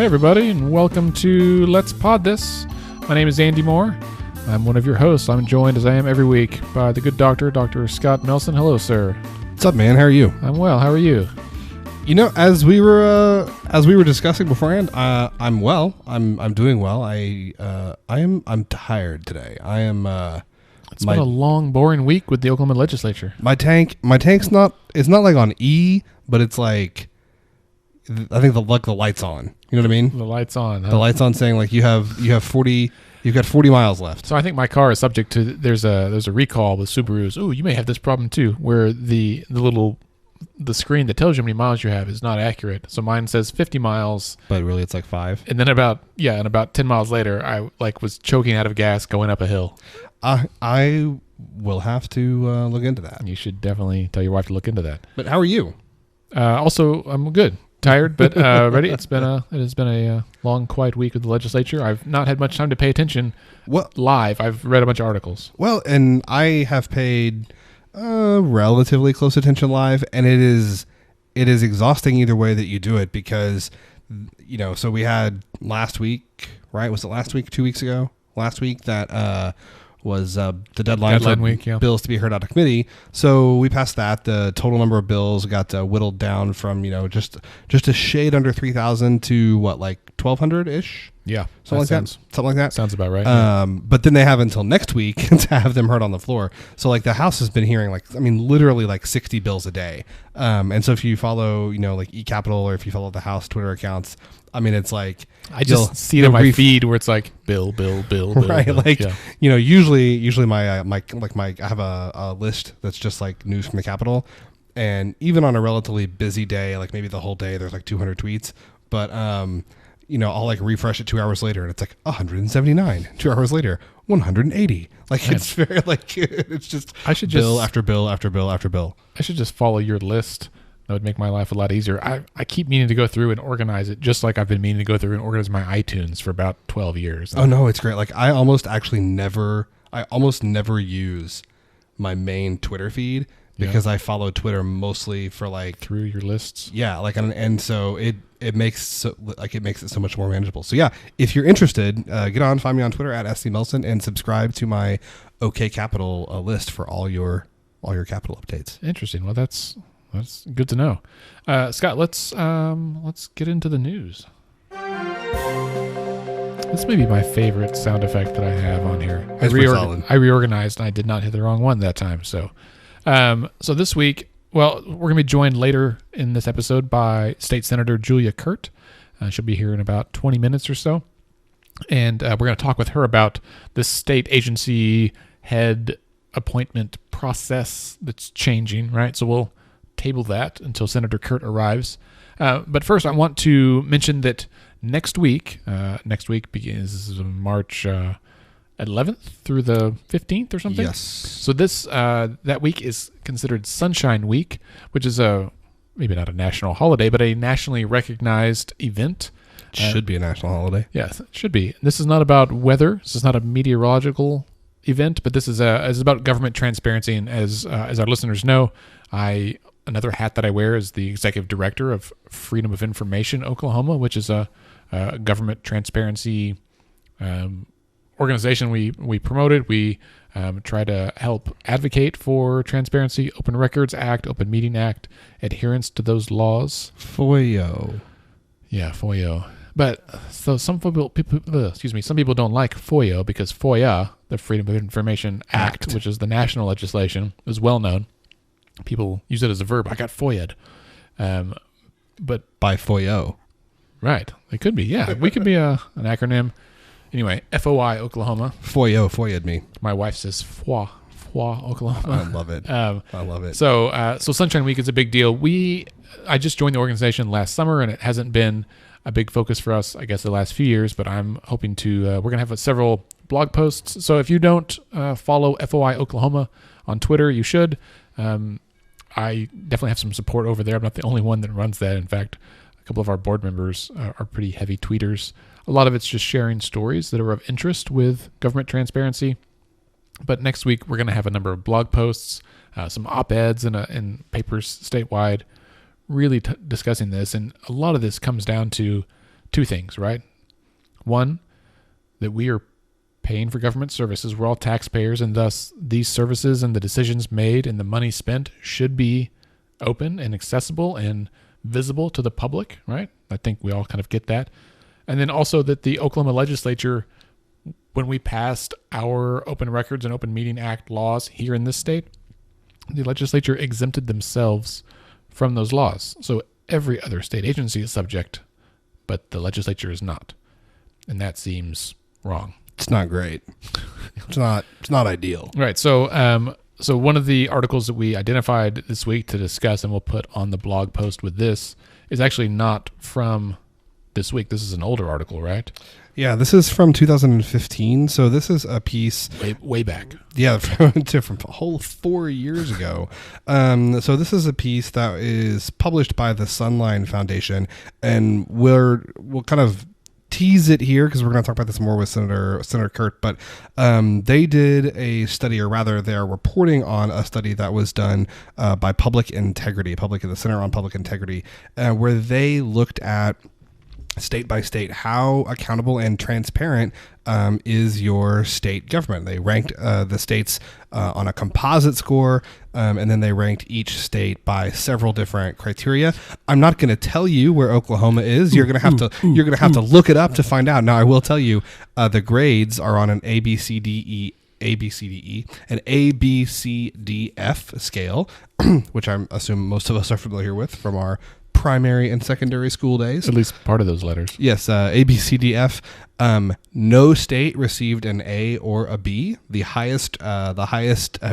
Hey everybody, and welcome to Let's Pod This. My name is Andy Moore. I'm one of your hosts. I'm joined, as I am every week, by the good doctor, Dr. Scott Nelson. Hello, sir. What's up, man? How are you? I'm well. How are you? You know, as we were discussing beforehand, I'm well. I'm doing well. I'm tired today. I am. It's been a long, boring week with the Oklahoma legislature. My tank's not. It's not like on E, but it's like. I think the light's on. You know what I mean? The light's on. Huh? The light's on, saying like you have 40. You've got 40 miles left. So I think my car is subject to. There's a recall with Subarus. Ooh, you may have this problem too, where the screen that tells you how many miles you have is not accurate. So mine says 50 miles, but really it's like 5. And then about 10 miles later, I was choking out of gas going up a hill. I will have to look into that. You should definitely tell your wife to look into that. But how are you? Also, I'm good. Tired, but ready. It has been a long, quiet week with the legislature. I've not had much time to pay attention live. I've read a bunch of articles. Well, and I have paid relatively close attention live, and it is exhausting either way that you do it because, you know, so we had last week, right? Was it last week? 2 weeks ago? Last week that was the deadline for week, yeah. Bills to be heard out of committee. So we passed that. The total number of bills got whittled down from, just a shade under 3,000 to what, like 1,200-ish? Yeah. Something like that. Sounds about right. But then they have until next week to have them heard on the floor. So like the House has been hearing literally like 60 bills a day. And so if you follow, like eCapital, or if you follow the House Twitter accounts, I mean, it's like I just see it on my feed where it's like bill, right? Bill. Like, yeah. Usually my I have a list that's just like news from the Capitol, and even on a relatively busy day, like maybe the whole day, there's like 200 tweets. But I'll like refresh it 2 hours later, and it's like 179. 2 hours later, 180. Like it's very like it's just bill after bill after bill after bill. I should just follow your list. That would make my life a lot easier. I keep meaning to go through and organize it, just like I've been meaning to go through and organize my iTunes for about 12 years. Oh, no, it's great. Like, I almost never use my main Twitter feed because I follow Twitter mostly for like... Through your lists? Yeah, like, and so it makes it so much more manageable. So, yeah, if you're interested, get on, find me on Twitter at @SCMelson, and subscribe to my OK Capital list for all your capital updates. Interesting. Well, That's good to know. Scott, let's get into the news. This may be my favorite sound effect that I have on here. I reorganized, and I did not hit the wrong one that time. So this week, we're going to be joined later in this episode by State Senator Julia Kirt. She'll be here in about 20 minutes or so. And we're going to talk with her about this state agency head appointment process that's changing, right? So we'll table that until Senator Kirt arrives. But first, I want to mention that next week begins March 11th through the 15th or something. Yes. So that week is considered Sunshine Week, which is maybe not a national holiday, but a nationally recognized event. It should be a national holiday. Yes, it should be. This is not about weather. This is not a meteorological event, but this is about government transparency. And as our listeners know, another hat that I wear is the executive director of Freedom of Information Oklahoma, which is a government transparency organization we promoted. We try to help advocate for transparency, Open Records Act, Open Meeting Act, adherence to those laws. FOIO. Yeah, FOIO. But so some people don't like FOIO because FOIA, the Freedom of Information Act, which is the national legislation, is well known. People use it as a verb. I got FOIA'd. But by FOIO. Right. It could be. Yeah. We could be an acronym. Anyway, FOI Oklahoma. FOIA'd me. My wife says FOI Oklahoma. I love it. I love it. So Sunshine Week is a big deal. I just joined the organization last summer, and it hasn't been a big focus for us, I guess, the last few years, but I'm hoping to, we're going to have several blog posts. So if you don't follow FOI Oklahoma on Twitter, you should. I definitely have some support over there. I'm not the only one that runs that. In fact, a couple of our board members are pretty heavy tweeters. A lot of it's just sharing stories that are of interest with government transparency. But next week, we're going to have a number of blog posts, some op-eds in papers statewide, really discussing this. And a lot of this comes down to two things, right? One, that we are paying for government services. We're all taxpayers, and thus these services and the decisions made and the money spent should be open and accessible and visible to the public, right? I think we all kind of get that. And then also that the Oklahoma legislature, when we passed our Open Records and Open Meeting Act laws here in this state, the legislature exempted themselves from those laws. So every other state agency is subject, but the legislature is not. And that seems wrong. It's not great. It's not ideal. Right. So so one of the articles that we identified this week to discuss, and we'll put on the blog post with this, is actually not from this week. This is an older article, right? Yeah, this is from 2015. So this is a piece way back. Yeah, from a whole 4 years ago. So this is a piece that is published by the Sunline Foundation, and we'll kind of tease it here because we're going to talk about this more with Senator Kirt. But they did a study, or rather, they're reporting on a study that was done by the Center on Public Integrity, where they looked at state by state how accountable and transparent is your state government. They ranked the states on a composite score, and then they ranked each state by several different criteria. I'm not going to tell you where Oklahoma is. You're going to have to look it up to find out. Now, I will tell you the grades are on an A, B, C, D, E, an A, B, C, D, F scale, which I assume most of us are familiar with from our primary and secondary school days. At least part of those letters. Yes, A, B, C, D, F. No state received an A or a B. The highest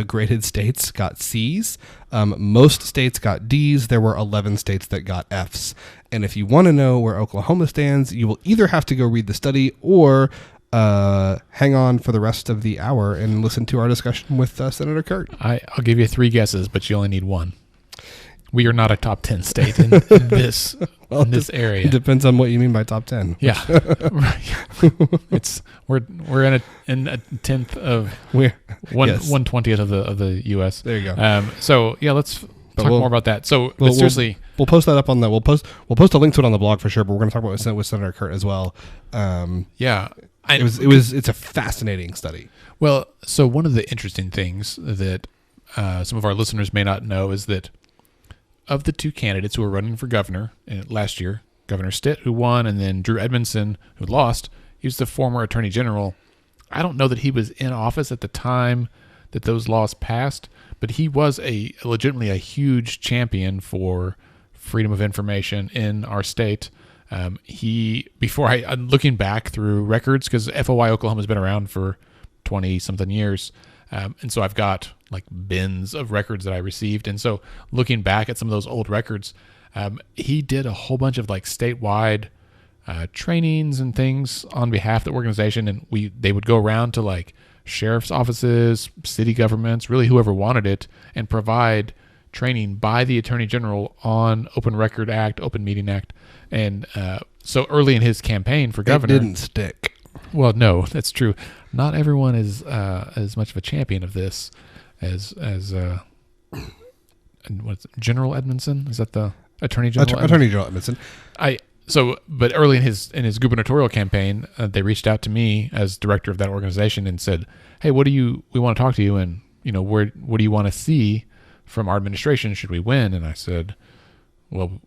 graded states got C's. Most states got D's. There were 11 states that got F's. And if you want to know where Oklahoma stands, you will either have to go read the study or hang on for the rest of the hour and listen to our discussion with Senator Kirt. I'll give you 3 guesses, but you only need 1. We are not a top 10 state in this area. It depends on what you mean by top 10. Yeah, we're in a tenth of 1/20th of the U.S. There you go. So yeah, let's talk more about that. So seriously, we'll post that up on the. We'll post a link to it on the blog for sure. But we're going to talk about it with Senator Kirt as well. It's a fascinating study. Well, so one of the interesting things that some of our listeners may not know is that of the 2 candidates who were running for governor last year, Governor Stitt, who won, and then Drew Edmondson, who lost, he was the former attorney general. I don't know that he was in office at the time that those laws passed, but he was legitimately a huge champion for freedom of information in our state. I'm looking back through records, because FOI Oklahoma has been around for 20-something years. And so I've got like bins of records that I received. And so looking back at some of those old records, he did a whole bunch of like statewide trainings and things on behalf of the organization. And they would go around to like sheriff's offices, city governments, really whoever wanted it, and provide training by the Attorney General on Open Record Act, Open Meeting Act. And so early in his campaign for governor... It didn't stick. Well, no, that's true. Not everyone is as much of a champion of this as what's General Edmondson? Is that the Attorney General? Attorney General Edmondson. But early in his gubernatorial campaign, they reached out to me as director of that organization and said, "Hey, we want to talk to you, and what do you want to see from our administration should we win?" And I said, "Well,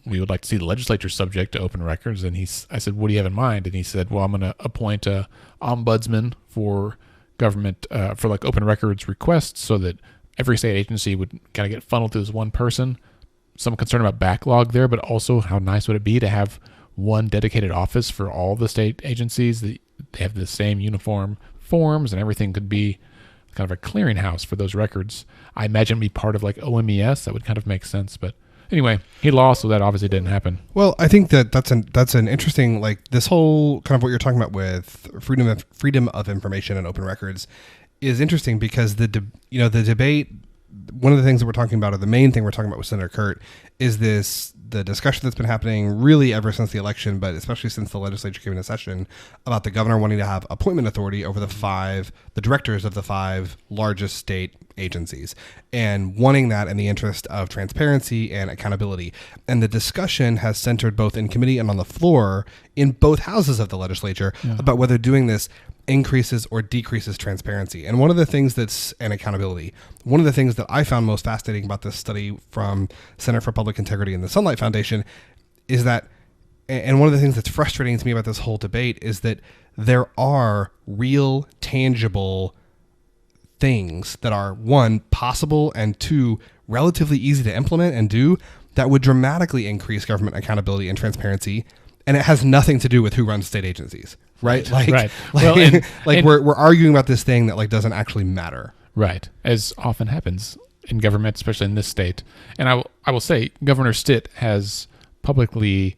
we would like to see the legislature subject to open records." And I said, "What do you have in mind?" And he said, "Well, I'm going to appoint a ombudsman for government for like open records requests, so that every state agency would kind of get funneled through this one person." Some concern about backlog there, but also how nice would it be to have one dedicated office for all the state agencies? They have the same uniform forms, and everything could be kind of a clearinghouse for those records. I imagine it'd be part of like OMES. That would kind of make sense, but anyway, he lost, so that obviously didn't happen. Well, I think that's an interesting, like, this whole kind of what you're talking about with freedom of information and open records is interesting, because the debate one of the things that we're talking about, or the main thing we're talking about with Senator Kirt, is the discussion that's been happening really ever since the election, but especially since the legislature came into session, about the governor wanting to have appointment authority over the directors of the 5 largest state agencies, and wanting that in the interest of transparency and accountability. And the discussion has centered both in committee and on the floor in both houses of the legislature about whether doing this increases or decreases transparency. And one of the things and accountability. One of the things that I found most fascinating about this study from Center for Public Integrity and the Sunlight Foundation is that, and one of the things that's frustrating to me about this whole debate is that there are real, tangible things that are, 1, possible, and 2, relatively easy to implement and do that would dramatically increase government accountability and transparency. And it has nothing to do with who runs state agencies. Right. Right. Well, and we're arguing about this thing that doesn't actually matter. Right. As often happens in government, especially in this state. And I will say Governor Stitt has publicly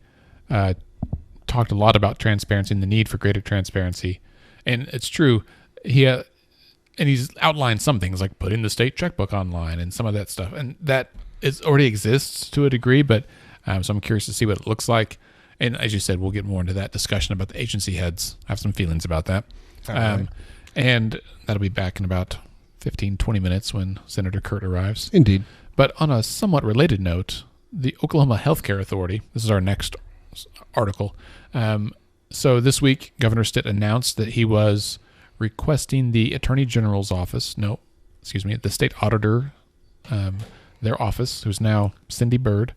talked a lot about transparency and the need for greater transparency. And it's true. He's outlined some things like putting the state checkbook online and some of that stuff. And that already exists to a degree, but so I'm curious to see what it looks like. And as you said, we'll get more into that discussion about the agency heads. I have some feelings about that. And that'll be back in about 15, 20 minutes when Senator Kirt arrives. Indeed. But on a somewhat related note, the Oklahoma Healthcare Authority, this is our next article. So this week, Governor Stitt announced that he was requesting the Attorney General's office, the state auditor, their office, who's now Cindy Byrd.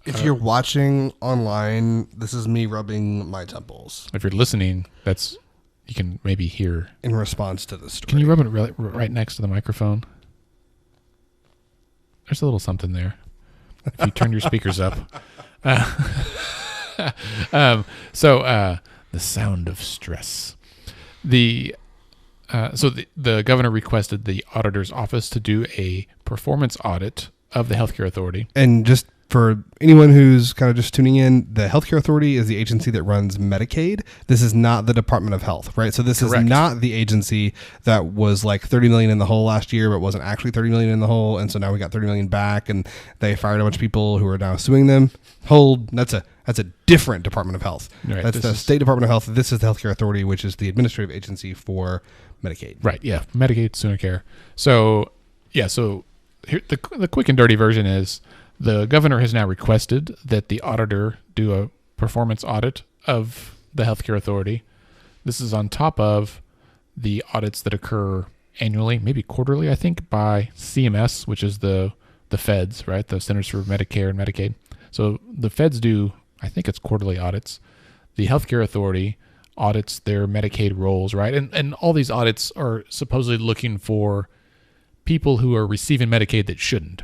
If you're watching online, this is me rubbing my temples. If you're listening, you can maybe hear. In response to the story. Can you rub it right next to the microphone? There's a little something there. If you turn your speakers up. The sound of stress. The governor requested the auditor's office to do a performance audit of the healthcare authority. And just for anyone who's kind of just tuning in, the Healthcare Authority is the agency that runs Medicaid. This is not the Department of Health, right? So this Correct. is not the agency that was like $30 million in the hole last year, but wasn't actually $30 million in the hole. And so now we got $30 million back, and they fired a bunch of people who are now suing them. That's a different Department of Health. Right, that's the State Department of Health. This is the Healthcare Authority, which is the administrative agency for Medicaid. Right. Yeah. Medicaid, sooner care. So here, the quick and dirty version is, the governor has now requested that the auditor do a performance audit of the healthcare authority. This is on top of the audits that occur annually, maybe quarterly, I think, by CMS, which is the feds, right? The Centers for Medicare and Medicaid. So the feds do, I think it's quarterly audits. The healthcare authority audits their Medicaid rolls, right? And all these audits are supposedly looking for people who are receiving Medicaid that shouldn't.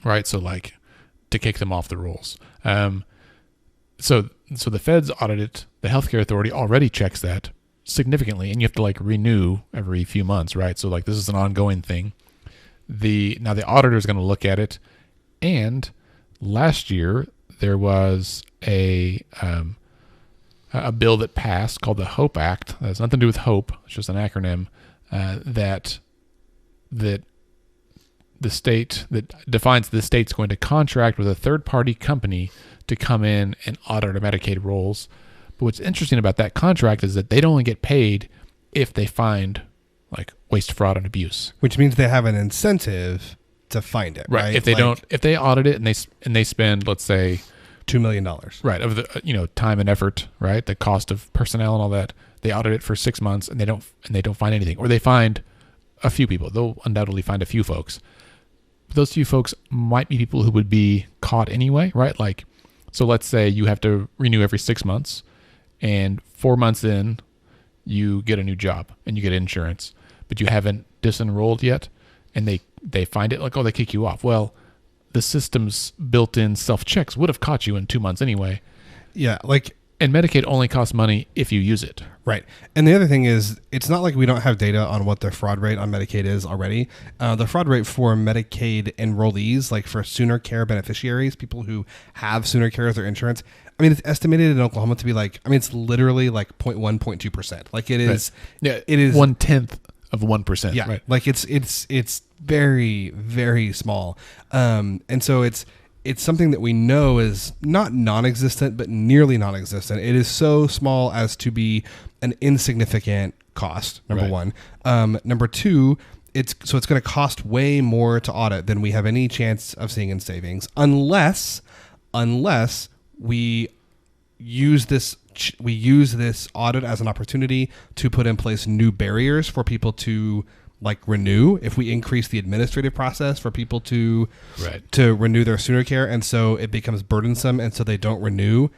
Right, so to kick them off the rolls. So the feds audit it. The healthcare authority already checks that significantly, and you have to renew every few months, right? So this is an ongoing thing. Now the auditor is going to look at it, and last year there was a bill that passed called the HOPE Act. That has nothing to do with hope. It's just an acronym that the state that defines the state's going to contract with a third-party company to come in and audit our Medicaid rolls. But what's interesting about that contract is that they'd only get paid if they find waste, fraud, and abuse. Which means they have an incentive to find it, right? If they if they audit it and they spend, let's say, $2 million, right, of the time and effort, right, the cost of personnel and all that, they audit it for 6 months and they don't find anything, or they find a few people. They'll undoubtedly find a few folks. Those few folks might be people who would be caught anyway, right? So let's say you have to renew every 6 months, and 4 months in, you get a new job and you get insurance, but you haven't disenrolled yet, and they find it they kick you off. Well, the system's built-in self-checks would have caught you in 2 months anyway. Yeah, and Medicaid only costs money if you use it. Right. And the other thing is, it's not like we don't have data on what the fraud rate on Medicaid is already. The fraud rate for Medicaid enrollees, for sooner care beneficiaries, people who have sooner care as their insurance, it's estimated in Oklahoma to be it's literally 0.1, 0.2%. It is. Right. Yeah. It is 1/10 of 1%. Yeah. Right. It's very, very small. And so it's something that we know is not non-existent, but nearly non-existent. It is so small as to be an insignificant cost, number one. Number two, it's going to cost way more to audit than we have any chance of seeing in savings, unless we use this audit as an opportunity to put in place new barriers for people to renew. If we increase the administrative process for people to renew their sooner care, and so it becomes burdensome, and so they don't renew,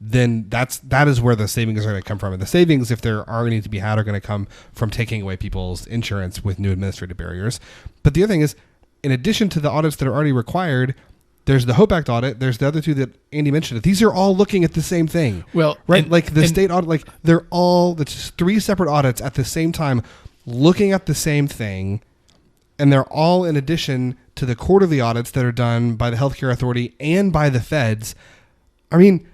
then that is where the savings are going to come from. And the savings, if there are any to be had, are going to come from taking away people's insurance with new administrative barriers. But the other thing is, in addition to the audits that are already required, there's the HOPE Act audit. There's the other two that Andy mentioned. These are all looking at the same thing. Well, right? The state audit, they're all three separate audits at the same time, looking at the same thing, and they're all in addition to the quarterly audits that are done by the Healthcare Authority and by the feds. I mean,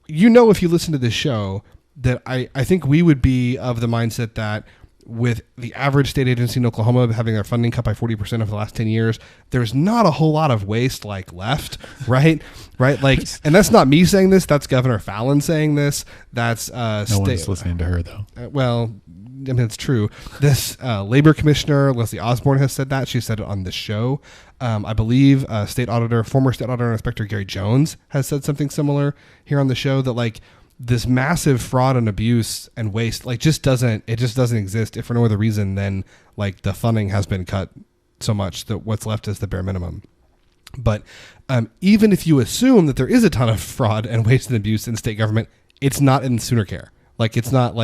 if you listen to this show, that I think we would be of the mindset that with the average state agency in Oklahoma having their funding cut by 40% over the last 10 years, there's not a whole lot of waste left, right? Right. And that's not me saying this. That's Governor Fallon saying this. That's no one's listening to her though. Well, I mean, it's true. This labor commissioner, Leslie Osborne, has said that. She said it on this show. I believe former state auditor and inspector Gary Jones has said something similar here on the show, that this massive fraud and abuse and waste just doesn't exist, if for no other reason than the funding has been cut so much that what's left is the bare minimum. But even if you assume that there is a ton of fraud and waste and abuse in state government, it's not in sooner care. It's not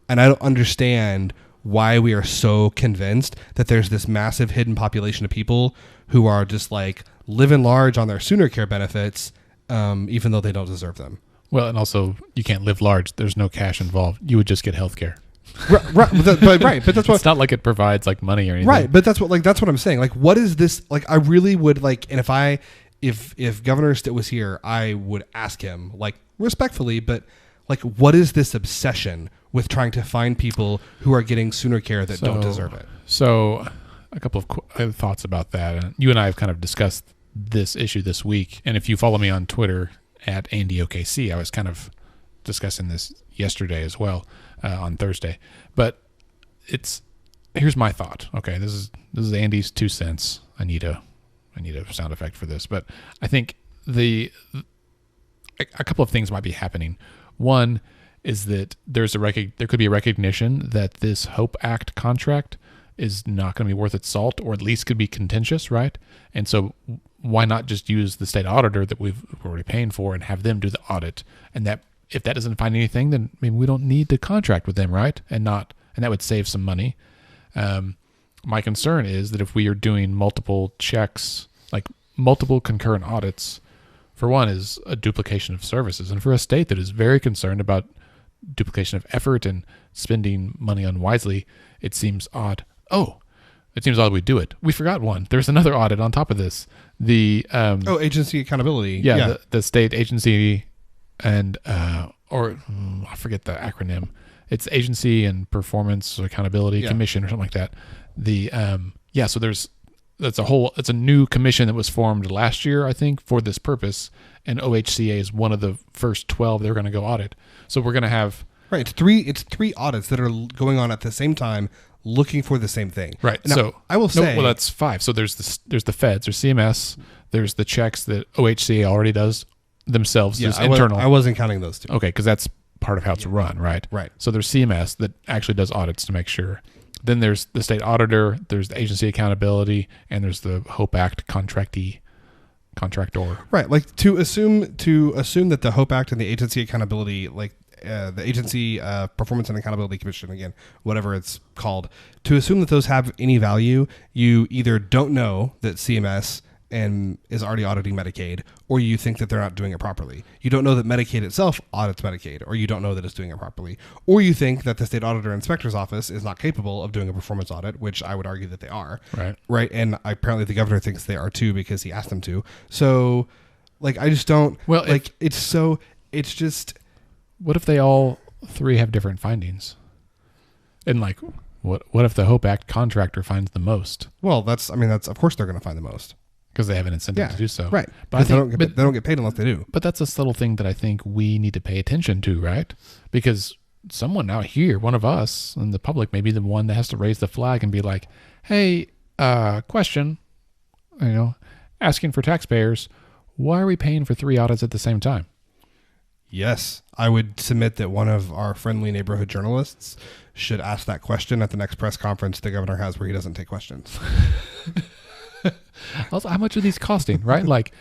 and I don't understand why we are so convinced that there's this massive hidden population of people who are just living large on their sooner care benefits, even though they don't deserve them. Well, and also you can't live large. There's no cash involved. You would just get health care. Right, but that's what. It's not like it provides money or anything. Right, but that's what I'm saying. What is this? I really would and if Governor Stitt was here, I would ask him respectfully, but what is this obsession with trying to find people who are getting sooner care that don't deserve it? So, a couple of thoughts about that. And you and I have kind of discussed this issue this week, and if you follow me on Twitter at AndyOKC, I was kind of discussing this yesterday as well, on Thursday. But here's my thought. Okay, this is Andy's 2 cents. I need a sound effect for this, but I think a couple of things might be happening. One is that there could be a recognition that this HOPE Act contract is not going to be worth its salt, or at least could be contentious, right? And so why not just use the state auditor that we're already paying for and have them do the audit? And that if that doesn't find anything, then we don't need to contract with them, right? And that would save some money. My concern is that if we are doing multiple checks, multiple concurrent audits, for one, is a duplication of services. And for a state that is very concerned about duplication of effort and spending money unwisely, it seems odd. It seems odd we do it. We forgot one. There's another audit on top of this. The agency accountability. Yeah. The state agency and I forget the acronym. It's Agency and Performance Accountability Commission or something like that. So it's a new commission that was formed last year, I think, for this purpose, and OHCA is one of the first 12 they're going to go audit. So we're going to have it's three audits that are going on at the same time, looking for the same thing. Right. Now, so I will say, that's 5. So there's the feds, there's CMS, there's the checks that OHCA already does themselves. Yeah, there's internal. I wasn't counting those two. Okay, because that's part of how it's run, right? Right. So there's CMS that actually does audits to make sure. Then there's the state auditor, there's the agency accountability, and there's the HOPE Act contractor. Right. To assume that the HOPE Act and the agency accountability, the Agency Performance and Accountability Commission, again, whatever it's called, to assume that those have any value, you either don't know that CMS is already auditing Medicaid, or you think that they're not doing it properly. You don't know that Medicaid itself audits Medicaid, or you don't know that it's doing it properly. Or you think that the State Auditor Inspector's Office is not capable of doing a performance audit, which I would argue that they are. Right. Right. And apparently the governor thinks they are too, because he asked them to. So, I just don't... Well, it's just... What if they all 3 have different findings? And What if the Hope Act contractor finds the most? Well, that's of course they're going to find the most. Because they have an incentive to do so. Right. But I think, they don't get paid unless they do. But that's a subtle thing that I think we need to pay attention to, right? Because someone out here, one of us in the public, may be the one that has to raise the flag and be like, hey, question, asking for taxpayers, why are we paying for 3 audits at the same time? Yes. I would submit that one of our friendly neighborhood journalists should ask that question at the next press conference the governor has where he doesn't take questions. Also, how much are these costing, right? Like,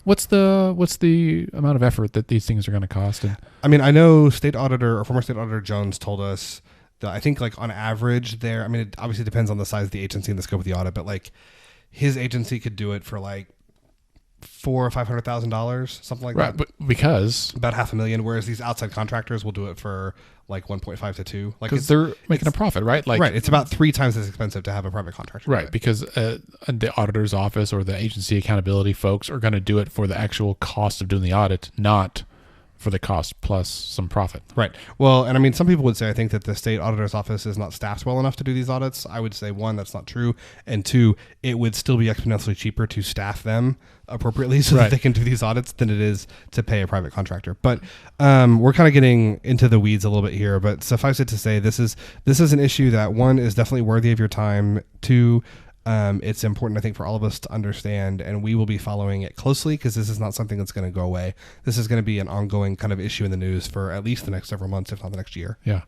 what's the amount of effort that these things are going to cost? And I know former state auditor Jones told us that I think like on average it obviously depends on the size of the agency and the scope of the audit, but like his agency could do it for like $400,000 or $500,000, something like that. Right, but because about $500,000, whereas these outside contractors will do it for like 1.5 to 2. Like because they're making a profit, right? Like right, it's about 3 times as expensive to have a private contractor. Right, because the auditor's office or the agency accountability folks are going to do it for the actual cost of doing the audit, not for the cost plus some profit. Right. Well, and some people would say, I think that the state auditor's office is not staffed well enough to do these audits. I would say, 1, that's not true. And 2, it would still be exponentially cheaper to staff them appropriately so that they can do these audits than it is to pay a private contractor. But we're kind of getting into the weeds a little bit here, but suffice it to say, this is an issue that 1 is definitely worthy of your time. 2, it's important, I think, for all of us to understand, and we will be following it closely because this is not something that's going to go away. This is going to be an ongoing kind of issue in the news for at least the next several months, if not the next year. Yeah.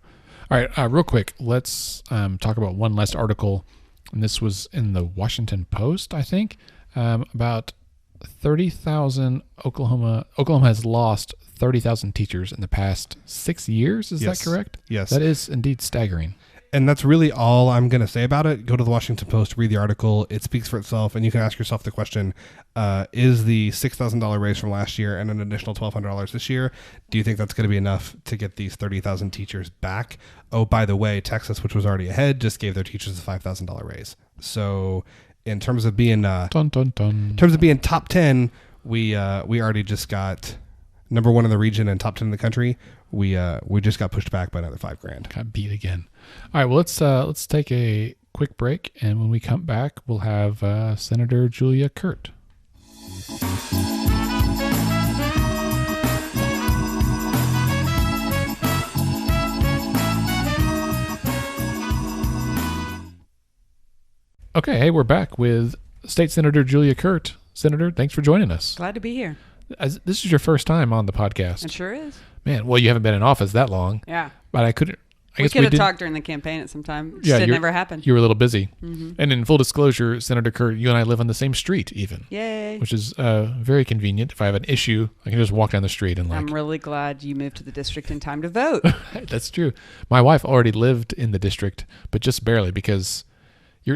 All right. Real quick, let's talk about one last article. And this was in the Washington Post, I think, about 30,000 Oklahoma has lost 30,000 teachers in the past 6 years. Is that correct? Yes. That is indeed staggering. And that's really all I'm going to say about it. Go to the Washington Post, read the article. It speaks for itself. And you can ask yourself the question, is the $6,000 raise from last year and an additional $1,200 this year, do you think that's going to be enough to get these 30,000 teachers back? Oh, by the way, Texas, which was already ahead, just gave their teachers a $5,000 raise. So in terms of being in terms of being top 10, we already just got number 1 in the region and top 10 in the country. We just got pushed back by another $5,000. Got beat again. All right, well let's take a quick break, and when we come back, we'll have Senator Julia Kirt. Okay, hey, we're back with State Senator Julia Kirt. Senator, thanks for joining us. Glad to be here. This is your first time on the podcast. It sure is. Man, well, you haven't been in office that long. Yeah. But I couldn't. We could have talked during the campaign at some time. Just it never happened. You were a little busy. Mm-hmm. And in full disclosure, Senator Kirt, you and I live on the same street even. Yay. Which is very convenient. If I have an issue, I can just walk down the street and I'm really glad you moved to the district in time to vote. That's true. My wife already lived in the district, but just barely because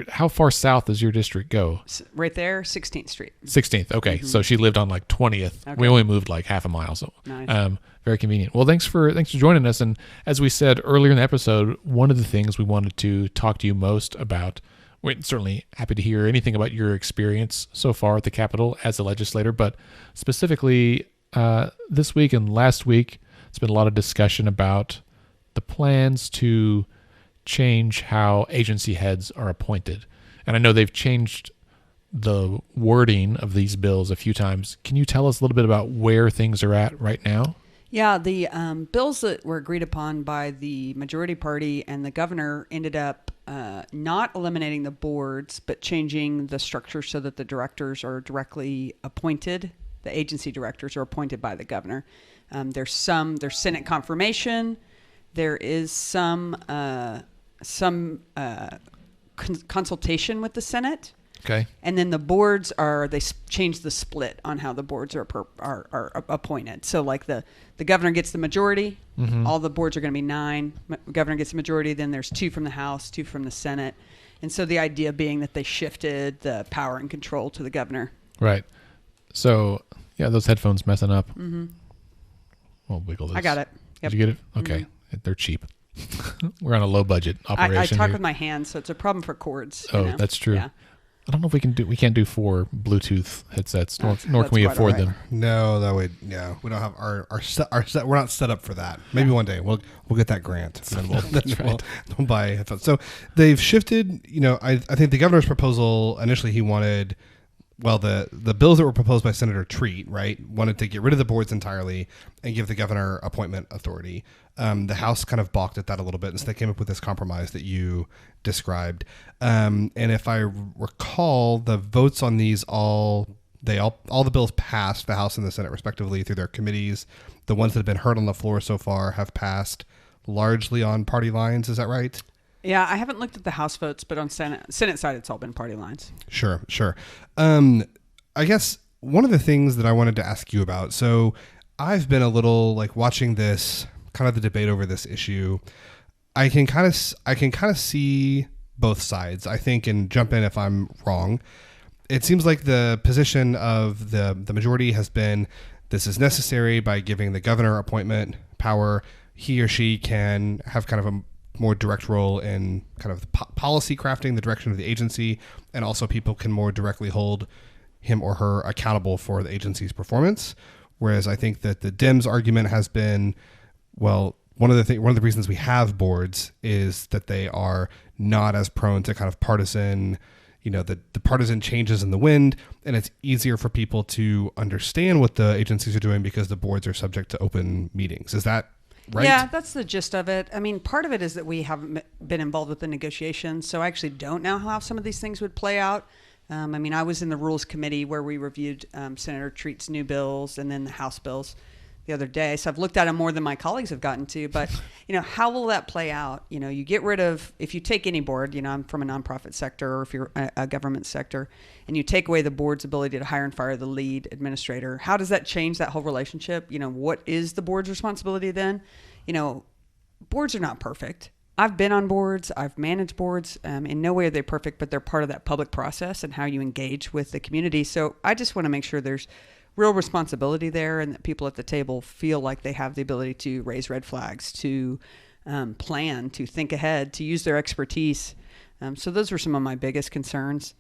how far south does your district go? Right there, 16th Street. 16th. Okay. Mm-hmm. So she lived on like 20th. Okay. We only moved like half a mile. So nice. Very convenient. Well, thanks for joining us. And as we said earlier in the episode, one of the things we wanted to talk to you most about, we're certainly happy to hear anything about your experience so far at the Capitol as a legislator, but specifically this week and last week, there's been a lot of discussion about the plans to change how agency heads are appointed. And I know they've changed the wording of these bills a few times. Can you tell us a little bit about where things are at right now? Yeah, the bills that were agreed upon by the majority party and the governor ended up not eliminating the boards, but changing the structure so that the directors are directly appointed. The agency directors are appointed by the governor. There's Senate confirmation. There is some consultation with the Senate. Okay. And then the boards they changed the split on how the boards are appointed. So like the governor gets the majority, mm-hmm. all the boards are going to be 9. Governor gets the majority, then there's 2 from the House, 2 from the Senate. And so the idea being that they shifted the power and control to the governor. Right. So, yeah, those headphones messing up. Mm-hmm. We'll wiggle this. I got it. Did Yep. you get it? Okay. Mm-hmm. They're cheap. We're on a low budget operation. I talk here. with my hands, so it's a problem for cords. Oh, that's true. Yeah. I don't know if we can't do 4 Bluetooth headsets, nor can we afford them. No, we don't have our set. We're not set up for that. Maybe one day we'll get that grant, and then we'll buy headphones. So they've shifted. I think the governor's proposal initially he wanted. Well, the bills that were proposed by Senator Treat, right, wanted to get rid of the boards entirely and give the governor appointment authority. The House kind of balked at that a little bit, and so they came up with this compromise that you described. And if I recall, the votes on these all the bills passed the House and the Senate respectively through their committees. The ones that have been heard on the floor so far have passed largely on party lines. Is that right? Yeah, I haven't looked at the House votes, but on Senate side, it's all been party lines. Sure. I guess one of the things that I wanted to ask you about, so I've been a little like watching this kind of the debate over this issue. I can kind of see both sides, I think, and jump in if I'm wrong. It seems like the position of the majority has been this is necessary by giving the governor appointment power. He or she can have kind of a more direct role in kind of the policy crafting, the direction of the agency, and also people can more directly hold him or her accountable for the agency's performance. Whereas I think that the Dems argument has been, well, one of the reasons we have boards is that they are not as prone to kind of partisan, the partisan changes in the wind, and it's easier for people to understand what the agencies are doing because the boards are subject to open meetings. Is that right? Yeah, that's the gist of it. I mean, part of it is that we haven't been involved with the negotiations, so I actually don't know how some of these things would play out. I was in the Rules Committee where we reviewed Senator Treat's new bills and then the House bills the other day. So I've looked at them more than my colleagues have gotten to. But, how will that play out? You get rid of, if you take any board, I'm from a nonprofit sector, or if you're a government sector, and you take away the board's ability to hire and fire the lead administrator, how does that change that whole relationship? What is the board's responsibility then? Boards are not perfect. I've been on boards. I've managed boards. In no way are they perfect, but they're part of that public process and how you engage with the community. So I just want to make sure there's real responsibility there and that people at the table feel like they have the ability to raise red flags, to plan, to think ahead, to use their expertise. So those were some of my biggest concerns.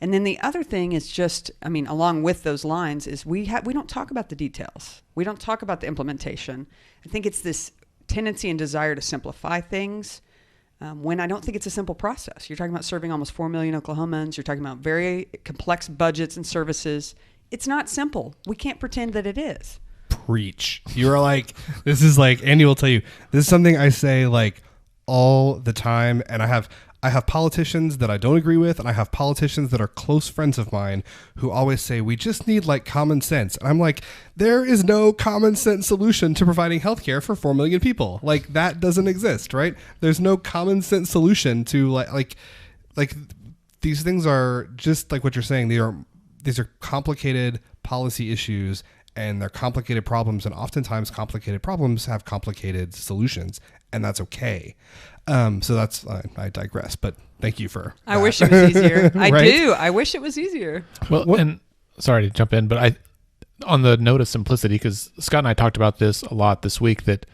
And then the other thing is just, along with those lines, is we don't talk about the details. We don't talk about the implementation. I think it's this tendency and desire to simplify things when I don't think it's a simple process. You're talking about serving almost 4 million Oklahomans. You're talking about very complex budgets and services. It's not simple. We can't pretend that it is. Preach. You're like, this is like, Andy will tell you, this is something I say like all the time. And I have politicians that I don't agree with, and I have politicians that are close friends of mine who always say, we just need like common sense. And I'm like, there is no common sense solution to providing healthcare for 4 million people. Like that doesn't exist, right? There's no common sense solution to like these things are just like what you're saying. These are complicated policy issues, and they're complicated problems, and oftentimes complicated problems have complicated solutions, and that's okay. So that's, I digress, but thank you for that. I wish it was easier. I Right? do. I wish it was easier. Well, and sorry to jump in, but on the note of simplicity, because Scott and I talked about this a lot this week, that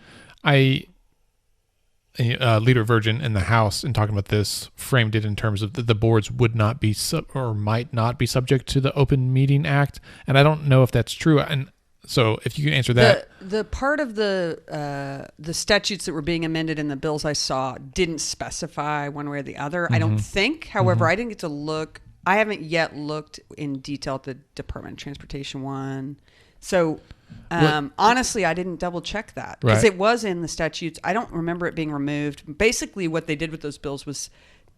Leader Virgin in the House, in talking about this, framed it in terms of the boards would not be or might not be subject to the Open Meeting Act. And I don't know if that's true. And so if you can answer that. The part of the statutes that were being amended in the bills I saw didn't specify one way or the other. Mm-hmm. I don't think. However, I didn't get to look. I haven't yet looked in detail at the Department of Transportation one. So honestly, I didn't double check that because it was in the statutes. I don't remember it being removed. Basically, what they did with those bills was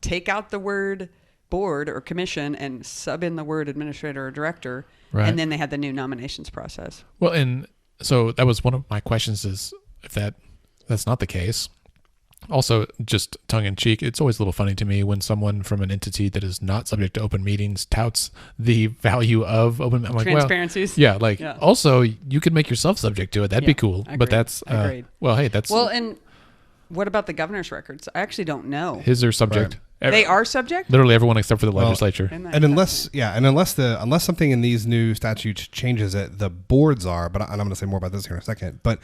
take out the word board or commission and sub in the word administrator or director. Right. And then they had the new nominations process. Well, and so that was one of my questions, is if that's not the case. Also, just tongue in cheek, it's always a little funny to me when someone from an entity that is not subject to open meetings touts the value of open. I'm like, transparencies. Well, also you could make yourself subject to it. That'd be cool. Agreed. But that's and what about the governor's records? I actually don't know. His are subject. Right. They are subject? Literally everyone except for the legislature. And unless something in these new statutes changes it, the boards are, and I'm going to say more about this here in a second, but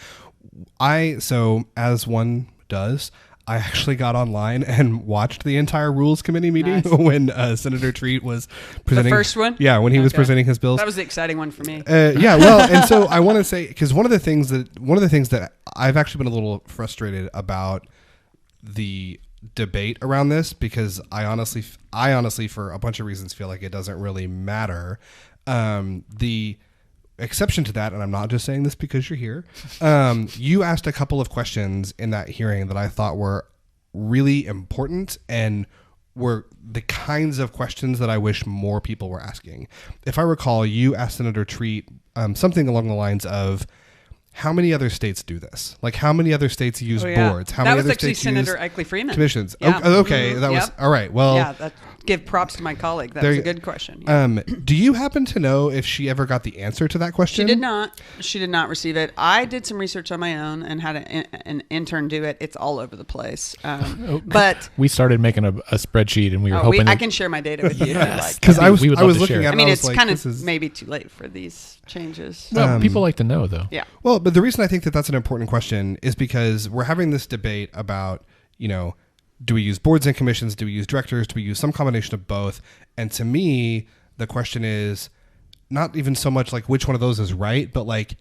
as one does, I actually got online and watched the entire Rules Committee meeting when Senator Treat was presenting. The first one? Yeah, when he was presenting his bills. That was the exciting one for me. Yeah, well, and so I want to say, because one of the things that I've actually been a little frustrated about the debate around this, because I honestly, for a bunch of reasons, feel like it doesn't really matter. The exception to that, and I'm not just saying this because you're here, you asked a couple of questions in that hearing that I thought were really important and were the kinds of questions that I wish more people were asking. If I recall, you asked Senator Treat something along the lines of, how many other states do this? Like, how many other states use boards? How many other states Senator Eckley Freeman. Commissions? Yeah. Okay, that was all right. Well, yeah, give props to my colleague. That was a good question. Yeah. Do you happen to know if she ever got the answer to that question? She did not. She did not receive it. I did some research on my own and had an intern do it. It's all over the place. But we started making a spreadsheet, and we were hoping I can share my data with you. Yes, because I was looking at it. I mean, it's kind of maybe too late for these changes. Well, people like to know, though. Yeah. Well, but the reason I think that that's an important question is because we're having this debate about, do we use boards and commissions? Do we use directors? Do we use some combination of both? And to me, the question is not even so much like which one of those is right, but like,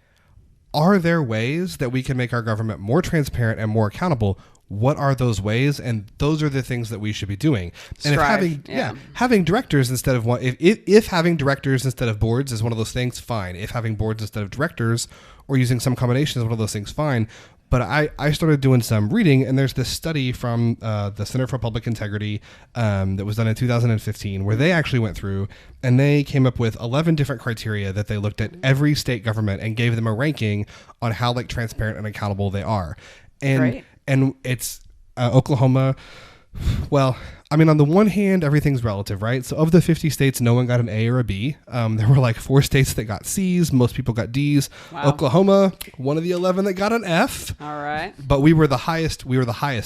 are there ways that we can make our government more transparent and more accountable? What are those ways? And those are the things that we should be doing. And having directors instead of one, if having directors instead of boards is one of those things, fine. If having boards instead of directors or using some combination is one of those things, fine. But I started doing some reading, and there's this study from the Center for Public Integrity that was done in 2015, where they actually went through and they came up with 11 different criteria that they looked at every state government and gave them a ranking on how like transparent and accountable they are. And it's Oklahoma. Well, I mean, on the one hand, everything's relative, right? So of the 50 states, no one got an A or a B. There were like 4 states that got C's. Most people got D's. Wow. Oklahoma, one of the 11 that got an F. All right. But we were the highest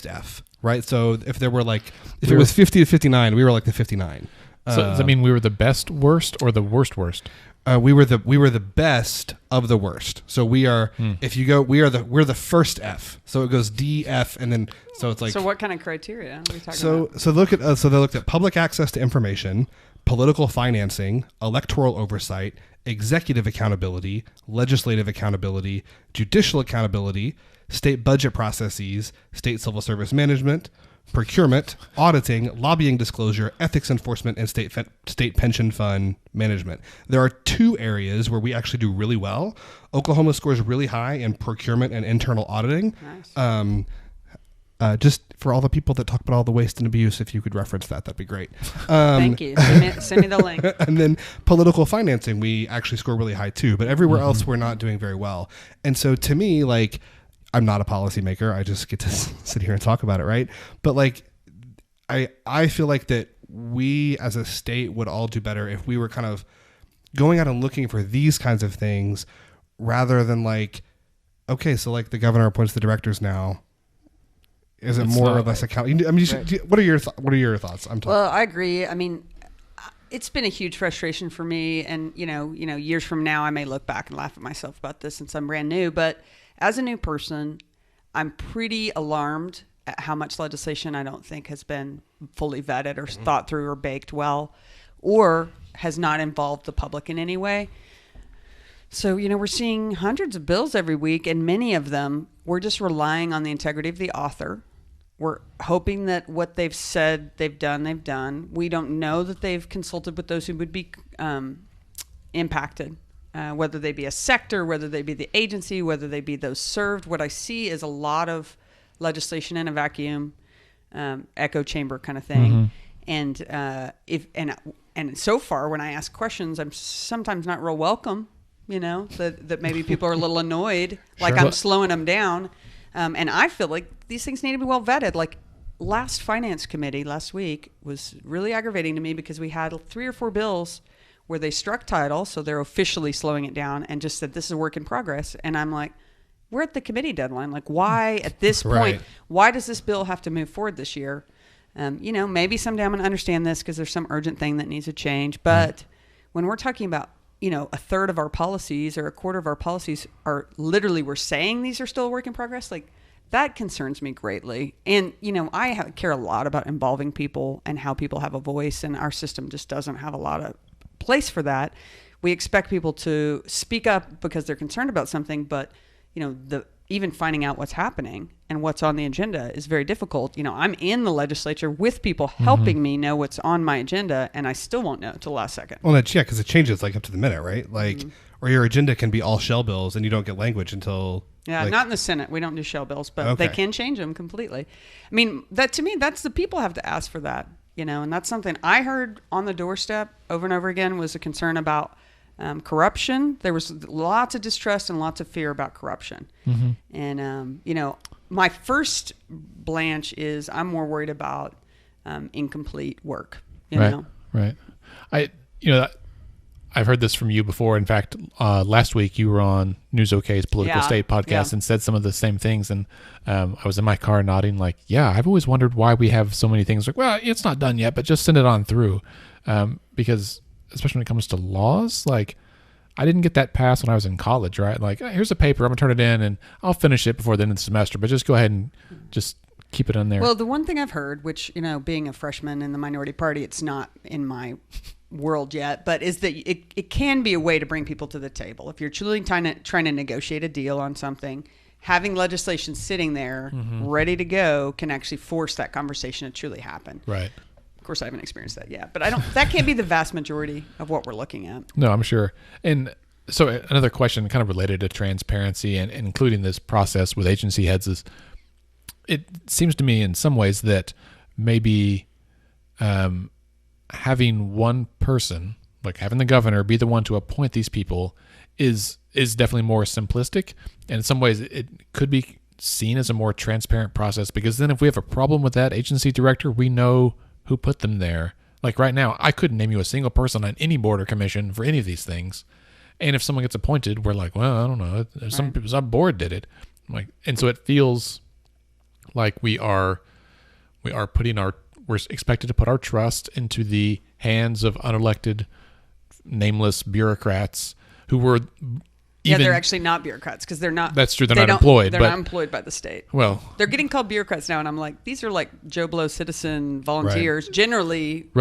F, right? So if there were like, if it was 50 to 59, we were like the 59. So does that mean we were the best worst or the worst? We were the best of the worst. So we are, if you go, we're the first F. So it goes D, F, and then, so it's like. So what kind of criteria are we talking about? So they looked at public access to information, political financing, electoral oversight, executive accountability, legislative accountability, judicial accountability, state budget processes, state civil service management, procurement, auditing, lobbying disclosure, ethics enforcement, and state pension fund management. There are 2 areas where we actually do really well. Oklahoma scores really high in procurement and internal auditing. Nice. Just for all the people that talk about all the waste and abuse, if you could reference that, that'd be great. Thank you. Send me the link. And then political financing, we actually score really high too, but everywhere else we're not doing very well. And so to me, like, I'm not a policymaker. I just get to sit here and talk about it, right? But like, I feel like that we as a state would all do better if we were kind of going out and looking for these kinds of things rather than like, okay, so like the governor appoints the directors now. Is it more or less account? I mean, what are your thoughts? Well, I agree. I mean, it's been a huge frustration for me, and years from now, I may look back and laugh at myself about this since I'm brand new. But as a new person, I'm pretty alarmed at how much legislation I don't think has been fully vetted or thought through or baked well, or has not involved the public in any way. So, we're seeing hundreds of bills every week, and many of them, we're just relying on the integrity of the author. We're hoping that what they've said they've done. We don't know that they've consulted with those who would be impacted, whether they be a sector, whether they be the agency, whether they be those served. What I see is a lot of legislation in a vacuum, echo chamber kind of thing. Mm-hmm. And so far, when I ask questions, I'm sometimes not real welcome. That maybe people are a little annoyed, like I'm slowing them down. And I feel like these things need to be well vetted. Like last finance committee last week was really aggravating to me because we had 3 or 4 bills where they struck title. So they're officially slowing it down and just said, this is a work in progress. And I'm like, we're at the committee deadline. Like why at this point, why does this bill have to move forward this year? Maybe someday I'm going to understand this because there's some urgent thing that needs to change. But when we're talking about, a third of our policies or a quarter of our policies are literally, we're saying these are still a work in progress. Like That concerns me greatly. And, I care a lot about involving people and how people have a voice, and our system just doesn't have a lot of place for that. We expect people to speak up because they're concerned about something, but, even finding out what's happening and what's on the agenda is very difficult. I'm in the legislature with people helping me know what's on my agenda, and I still won't know till the last second. Well, because it changes like up to the minute, right? Like, or your agenda can be all shell bills and you don't get language until... Yeah, not in the Senate. We don't do shell bills, but they can change them completely. I mean, that to me, that's the people have to ask for that, and that's something I heard on the doorstep over and over again was a concern about corruption. There was lots of distrust and lots of fear about corruption. And, my first blanch is I'm more worried about incomplete work, know? Right. I've heard this from you before. In fact, last week you were on News OK's Political State podcast and said some of the same things. And I was in my car nodding like, I've always wondered why we have so many things. Like, well, it's not done yet, but just send it on through. Because especially when it comes to laws, like I didn't get that pass when I was in college, right? Like, here's a paper, I'm going to turn it in and I'll finish it before the end of the semester, but just go ahead and just keep it in there. Well, the one thing I've heard, which, being a freshman in the minority party, it's not in my world yet, but is that it can be a way to bring people to the table. If you're truly trying to negotiate a deal on something, having legislation sitting there ready to go can actually force that conversation to truly happen. Right. Of course, I haven't experienced that yet, but that can't be the vast majority of what we're looking at. No, I'm sure. And so another question kind of related to transparency and including this process with agency heads is, it seems to me in some ways that maybe having one person, like having the governor be the one to appoint these people is definitely more simplistic. And in some ways it could be seen as a more transparent process, because then if we have a problem with that agency director, we know who put them there. Like right now, I couldn't name you a single person on any board or commission for any of these things. And if someone gets appointed, we're like, well, I don't know. Some board did it. Like, and so it feels like we're expected to put our trust into the hands of unelected, nameless bureaucrats who were they're actually not bureaucrats because they're not. That's true. They're not employed. They're not employed by the state. Well, they're getting called bureaucrats now, and I'm like, these are like Joe Blow citizen volunteers, generally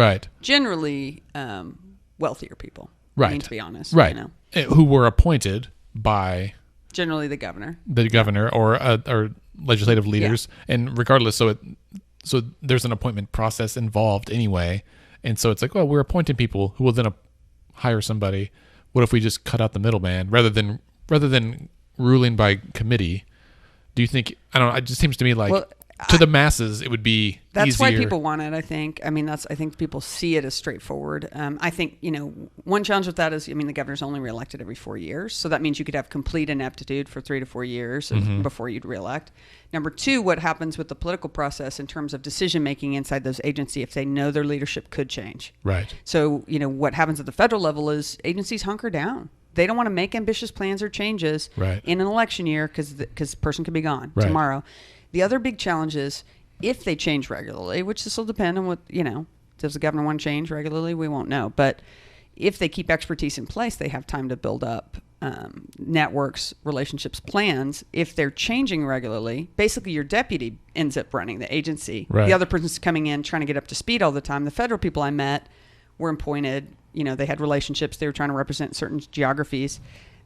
wealthier people. Right. I mean, to be honest, right? Who were appointed by generally the governor, or legislative leaders, and regardless, so there's an appointment process involved anyway, and so it's like, well, we're appointing people who will then hire somebody. What if we just cut out the middleman rather than ruling by committee? Do you think, I don't know, it just seems to me like to the masses it would be that's easier. Why people want it, I think. I mean, I think people see it as straightforward. I think, one challenge with that is, the governor's only reelected every 4 years. So that means you could have complete ineptitude for 3 to 4 years before you'd reelect. Number two, what happens with the political process in terms of decision-making inside those agencies if they know their leadership could change. Right. So, what happens at the federal level is agencies hunker down. They don't want to make ambitious plans or changes in an election year because the person could be gone tomorrow. The other big challenge is if they change regularly, which this will depend on what, does the governor want to change regularly? We won't know. But if they keep expertise in place, they have time to build up networks, relationships, plans. If they're changing regularly, basically your deputy ends up running the agency. Right. The other person's coming in trying to get up to speed all the time. The federal people I met were appointed. They had relationships. They were trying to represent certain geographies.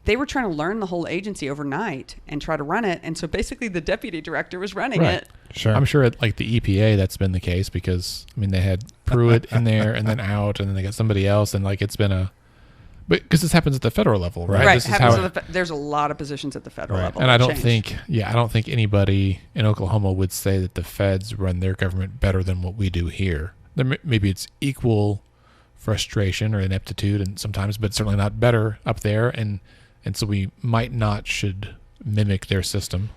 They were trying to learn the whole agency overnight and try to run it. And so basically the deputy director was running it. Sure. I'm sure at like the EPA that's been the case because, they had Pruitt in there and then out and then they got somebody else. And like it's been but because this happens at the federal level, right? Right. This is there's a lot of positions at the federal level. And I don't think anybody in Oklahoma would say that the feds run their government better than what we do here. Maybe it's equal frustration or ineptitude and sometimes, but certainly not better up there. And so we should mimic their system.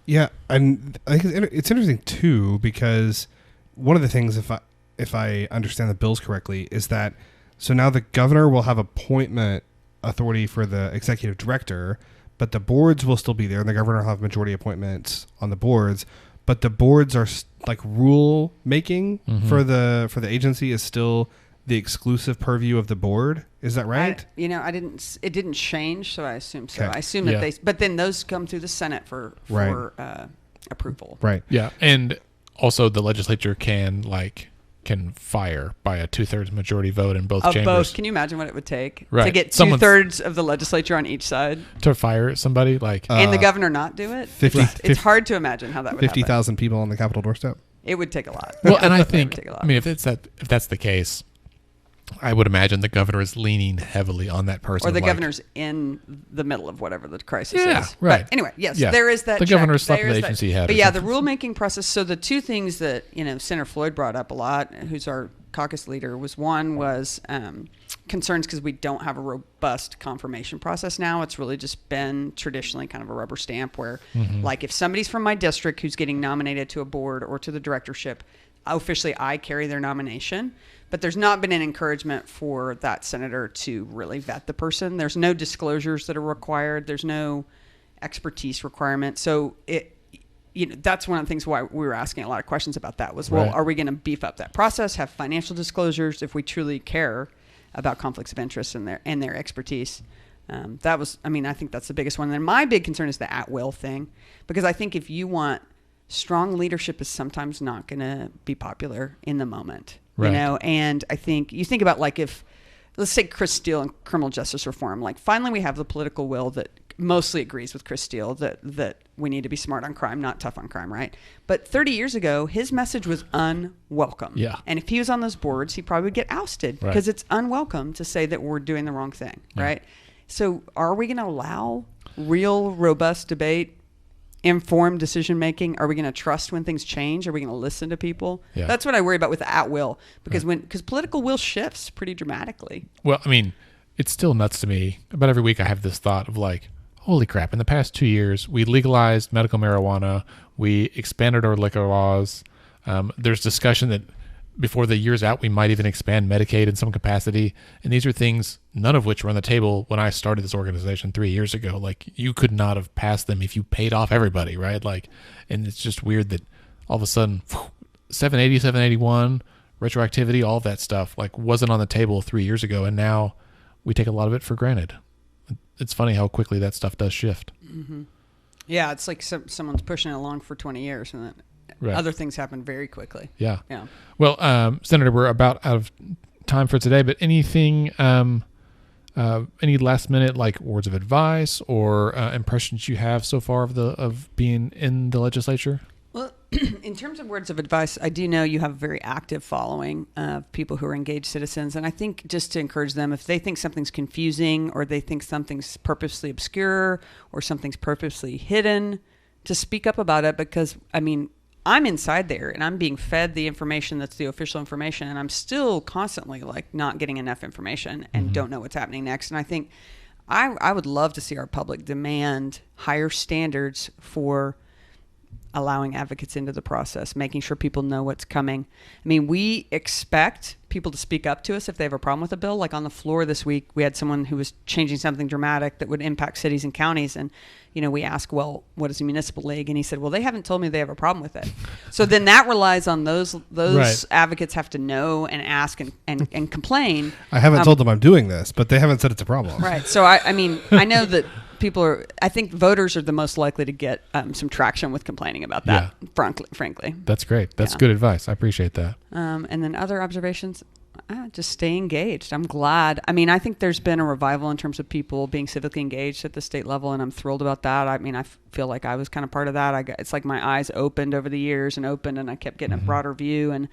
Yeah, and I think it's interesting too because one of the things, if I understand the bills correctly, is that so now the governor will have appointment authority for the executive director, but the boards will still be there, and the governor will have majority appointments on the boards. But the boards are like rule making for the agency is still the exclusive purview of the board. Is that right? It didn't change, so I assume so. Okay. I assume that but then those come through the Senate for approval. Right. Yeah. And also the legislature can fire by a 2/3 majority vote in both chambers. Both. Can you imagine what it would take Right. to get 2/3 of the legislature on each side to fire somebody and the governor not do it? 50, It's hard to imagine how that would 50,000 people on the Capitol doorstep. It would take a lot. Well, and I think, if that's the case, I would imagine the governor is leaning heavily on that person. Or the governor's in the middle of whatever the crisis is. Yeah, right. But anyway, yes, Yeah. there is that. The governor slapped the agency head. But yeah, the rulemaking process. So the two things that, Senator Floyd brought up a lot, who's our caucus leader, was concerns because we don't have a robust confirmation process now. It's really just been traditionally kind of a rubber stamp where, like, if somebody's from my district who's getting nominated to a board or to the directorship, officially I carry their nomination. But there's not been an encouragement for that senator to really vet the person. There's no disclosures that are required. There's no expertise requirement. So that's one of the things why we were asking a lot of questions about that was, well, are we going to beef up that process, have financial disclosures if we truly care about conflicts of interest and their expertise? I think that's the biggest one. And then my big concern is the at-will thing, because I think if you want strong leadership is sometimes not going to be popular in the moment. Right. And I think you think about, like, if, let's say Chris Steele and criminal justice reform, like, finally we have the political will that mostly agrees with Chris Steele that we need to be smart on crime, not tough on crime, right? But 30 years ago, his message was unwelcome. Yeah. And if he was on those boards, he probably would get ousted because it's unwelcome to say that we're doing the wrong thing, right? So are we going to allow real, robust debate, informed decision making? Are we going to trust when things change? Are we going to listen to people? Yeah. That's what I worry about with the at will, because because political will shifts pretty dramatically. Well, it's still nuts to me. About every week I have this thought of, like, holy crap, in the past 2 years, we legalized medical marijuana. We expanded our liquor laws. There's discussion that before the year's out, we might even expand Medicaid in some capacity. And these are things, none of which were on the table when I started this organization 3 years ago. Like, you could not have passed them if you paid off everybody, right? Like, and it's just weird that all of a sudden, 780, 781, retroactivity, all of that stuff, like, wasn't on the table 3 years ago. And now we take a lot of it for granted. It's funny how quickly that stuff does shift. Mm-hmm. Yeah, it's like someone's pushing it along for 20 years and then other things happen very quickly. Yeah. Well, Senator, we're about out of time for today, but anything, any last minute, like, words of advice or impressions you have so far of being in the legislature? Well, in terms of words of advice, I do know you have a very active following of people who are engaged citizens. And I think just to encourage them, if they think something's confusing or they think something's purposely obscure or something's purposely hidden, to speak up about it, because, I'm inside there and I'm being fed the information that's the official information, and I'm still constantly, like, not getting enough information and don't know what's happening next. And I think I would love to see our public demand higher standards for allowing advocates into the process, making sure people know what's coming. We expect people to speak up to us if they have a problem with a bill. Like, on the floor this week, we had someone who was changing something dramatic that would impact cities and counties. And, we asked, well, what is a municipal league? And he said, well, they haven't told me they have a problem with it. So then that relies on those advocates have to know and ask and complain. I haven't told them I'm doing this, but they haven't said it's a problem. Right. So, I know that I think voters are the most likely to get some traction with complaining about that, frankly. That's great. That's good advice. I appreciate that. And then other observations, just stay engaged. I'm glad. I think there's been a revival in terms of people being civically engaged at the state level, and I'm thrilled about that. I feel like I was kind of part of that. It's like my eyes opened over the years and I kept getting a broader view. And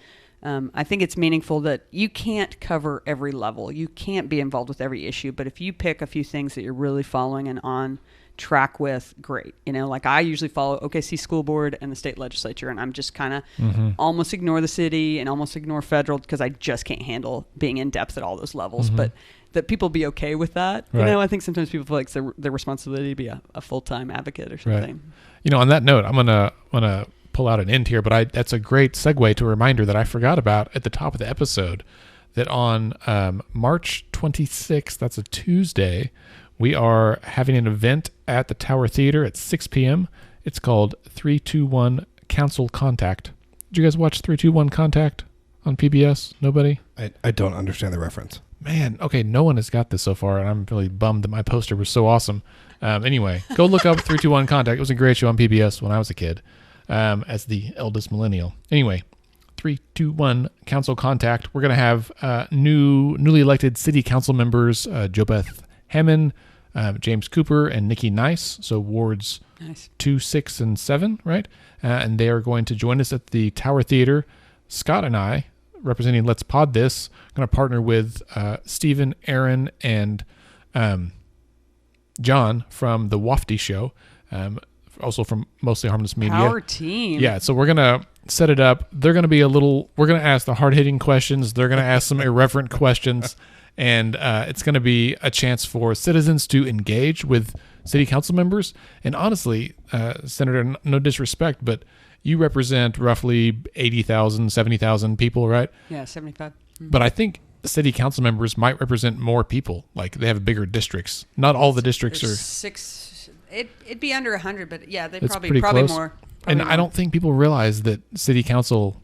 I think it's meaningful that you can't cover every level. You can't be involved with every issue, but if you pick a few things that you're really following and on track with, great. Like, I usually follow OKC school board and the state legislature, and I'm just kind of almost ignore the city and almost ignore federal because I just can't handle being in depth at all those levels. But that people be okay with that. Right. I think sometimes people feel like it's their responsibility to be a full-time advocate or something. Right. On that note, I'm gonna pull out an end here, but that's a great segue to a reminder that I forgot about at the top of the episode, that on March 26th, that's a Tuesday, we are having an event at the Tower Theater at 6 p.m. It's called 321 Council Contact. Did you guys watch 321 Contact on PBS? Nobody? I don't understand the reference. Man, okay, no one has got this so far, and I'm really bummed that my poster was so awesome. Anyway, go look up 321 Contact. It was a great show on PBS when I was a kid. as the eldest millennial. Anyway, 3, 2, 1, council contact. We're going to have newly elected city council members, JoBeth Hammond, James Cooper, and Nikki Nice. So wards 2, 6, and 7, right? And they are going to join us at the Tower Theater. Scott and I, representing Let's Pod This, going to partner with Stephen, Aaron, and John from the Wafty Show, also from Mostly Harmless Media. Power team. Yeah, so we're going to set it up. They're going to be we're going to ask the hard-hitting questions. They're going to ask some irreverent questions. And it's going to be a chance for citizens to engage with city council members. And honestly, Senator, no disrespect, but you represent roughly 80,000, 70,000 people, right? Yeah, 75. Mm-hmm. But I think city council members might represent more people. Like they have bigger districts. Not all the districts There's are 6. It'd be under 100, but yeah, they it's probably close. more. And I don't think people realize that city council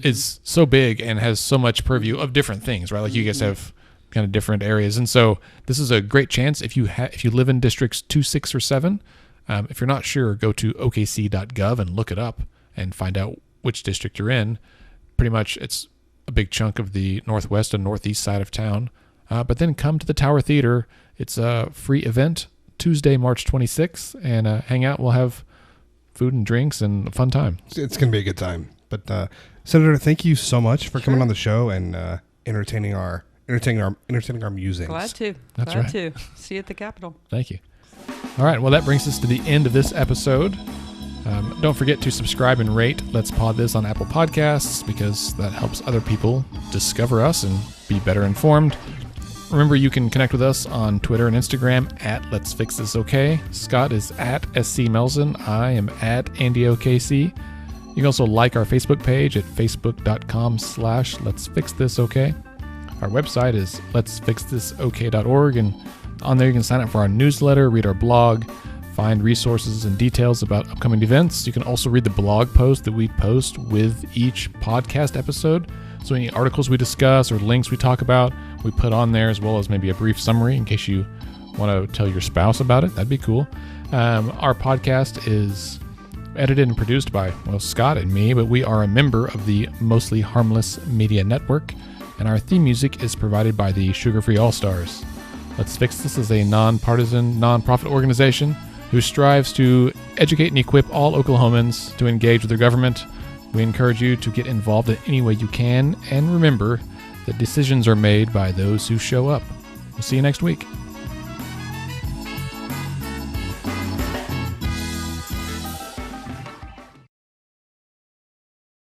is so big and has so much purview of different things, right? Like you guys have kind of different areas. And so this is a great chance if you live in districts 2, 6, or 7. If you're not sure, go to okc.gov and look it up and find out which district you're in. Pretty much it's a big chunk of the northwest and northeast side of town. But then come to the Tower Theater. It's a free event, Tuesday, March 26th, and hang out. We'll have food and drinks and a fun time. It's going to be a good time. But Senator, thank you so much for coming on the show and entertaining our musings. Glad to. That's Glad right. to. See you at the Capitol. Thank you. All right. Well, that brings us to the end of this episode. Don't forget to subscribe and rate Let's Pod This on Apple Podcasts because that helps other people discover us and be better informed. Remember, you can connect with us on Twitter and Instagram at Let's Fix This OK. Scott is at SC Melson. I am at AndyOKC. You can also like our Facebook page at facebook.com/Let's Fix This OK. Our website is letsfixthisok.org, and on there you can sign up for our newsletter, read our blog, find resources and details about upcoming events. You can also read the blog post that we post with each podcast episode. So any articles we discuss or links we talk about, we put on there, as well as maybe a brief summary in case you want to tell your spouse about it. That'd be cool. Our podcast is edited and produced by, Scott and me, but we are a member of the Mostly Harmless Media Network, and our theme music is provided by the Sugar Free All-Stars. Let's Fix This is a nonpartisan, nonprofit organization who strives to educate and equip all Oklahomans to engage with their government. We encourage you to get involved in any way you can, and remember that decisions are made by those who show up. We'll see you next week.